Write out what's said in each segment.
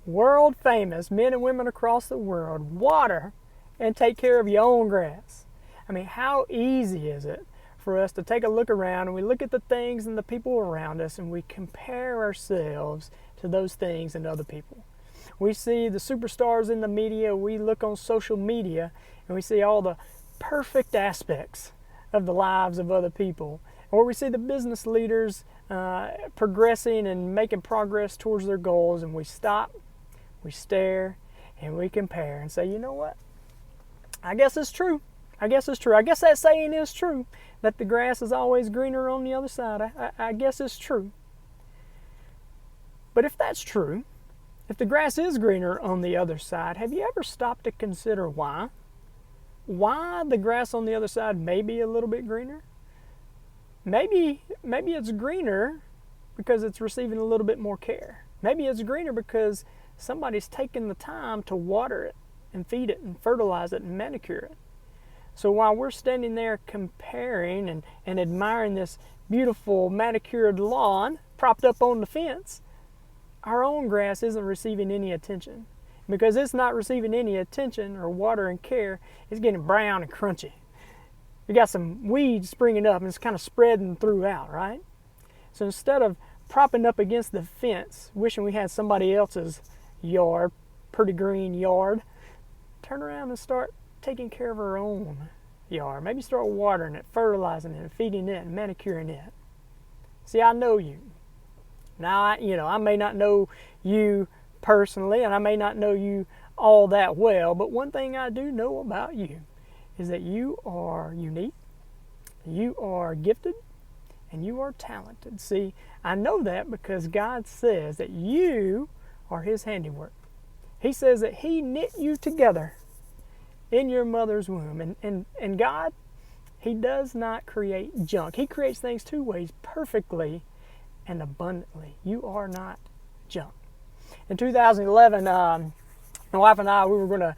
world famous men and women across the world, water and take care of your own grass. I mean, how easy is it for us to take a look around and we look at the things and the people around us and we compare ourselves to those things and other people. We see the superstars in the media, we look on social media and we see all the perfect aspects of the lives of other people. Or we see the business leaders progressing and making progress towards their goals, and we stop, we stare, and we compare and say, you know what? I guess it's true. I guess it's true. I guess that saying is true, that the grass is always greener on the other side. I guess it's true. But if that's true, if the grass is greener on the other side, have you ever stopped to consider why? Why the grass on the other side may be a little bit greener? Maybe it's greener because it's receiving a little bit more care. Maybe it's greener because somebody's taken the time to water it and feed it and fertilize it and manicure it. So while we're standing there comparing and admiring this beautiful manicured lawn propped up on the fence, our own grass isn't receiving any attention. Because it's not receiving any attention or water and care, it's getting brown and crunchy. You got some weeds springing up and it's kind of spreading throughout, right? So instead of propping up against the fence, wishing we had somebody else's yard, pretty green yard, turn around and start taking care of our own yard. Maybe start watering it, fertilizing it, feeding it, and manicuring it. See, I know you. Now, I may not know you personally, and I may not know you all that well, but one thing I do know about you is that you are unique, you are gifted, and you are talented. See, I know that because God says that you are His handiwork. He says that He knit you together in your mother's womb. And God, He does not create junk. He creates things two ways, perfectly and abundantly. You are not junk. In 2011, my wife and I,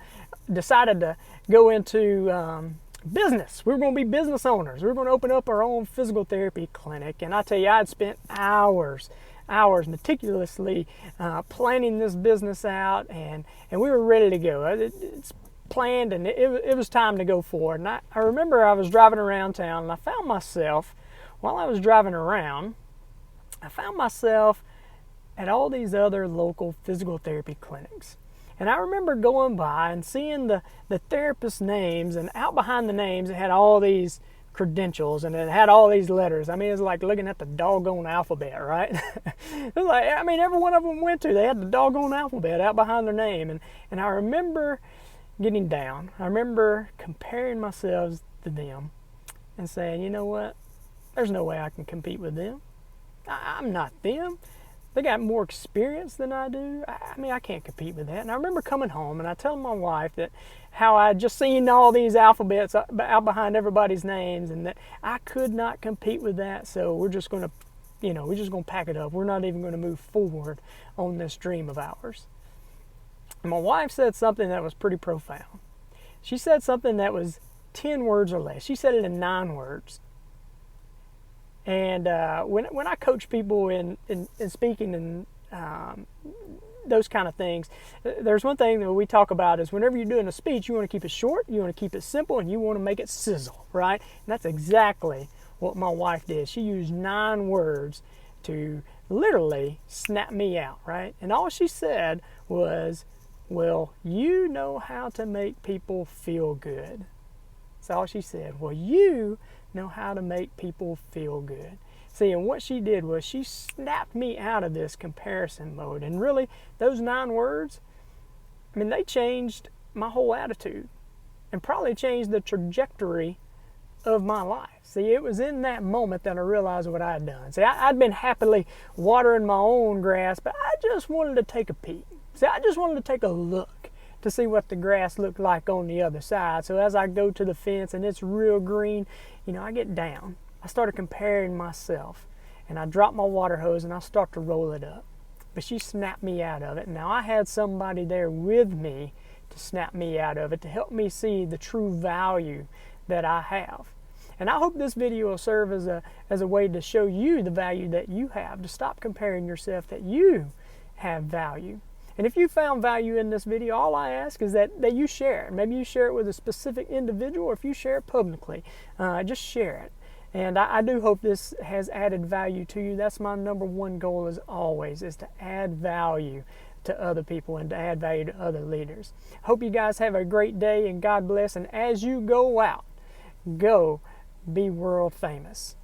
decided to go into business. We were going to be business owners. We were going to open up our own physical therapy clinic. And I tell you, I'd spent hours meticulously planning this business out, and we were ready to go. It's planned, and it was time to go forward. And I remember I was driving around town, and I found myself, while I was driving around, at all these other local physical therapy clinics. And I remember going by and seeing the therapist names, and out behind the names it had all these credentials and it had all these letters. I mean, it was like looking at the doggone alphabet, right? It was like, I mean, every one of them they had the doggone alphabet out behind their name. And I remember getting down. I remember comparing myself to them and saying, you know what? There's no way I can compete with them. I'm not them. They got more experience than I do. I mean, I can't compete with that. And I remember coming home and I telling my wife that how I just seen all these alphabets out behind everybody's names, and that I could not compete with that. So we're just going to pack it up. We're not even going to move forward on this dream of ours. And my wife said something that was pretty profound. She said something that was 10 words or less. She said it in 9 words. And when I coach people in speaking and those kind of things, there's one thing that we talk about is whenever you're doing a speech, you want to keep it short, you want to keep it simple, and you want to make it sizzle, right? And that's exactly what my wife did. She used 9 words to literally snap me out, right? And all she said was, well, you know how to make people feel good. That's all she said. Well, you know how to make people feel good. See, and what she did was she snapped me out of this comparison mode. And really, those 9 words, I mean, they changed my whole attitude and probably changed the trajectory of my life. See, it was in that moment that I realized what I had done. See, I'd been happily watering my own grass, but I just wanted to take a peek. See, I just wanted to take a look to see what the grass looked like on the other side. So as I go to the fence and it's real green, I get down. I started comparing myself, and I drop my water hose and I start to roll it up. But she snapped me out of it. Now I had somebody there with me to snap me out of it, to help me see the true value that I have. And I hope this video will serve as a way to show you the value that you have, to stop comparing yourself, that you have value. And if you found value in this video, all I ask is that you share it. Maybe you share it with a specific individual, or if you share it publicly, just share it. And I do hope this has added value to you. That's my number one goal, as always, is to add value to other people and to add value to other leaders. Hope you guys have a great day, and God bless. And as you go out, go be world famous.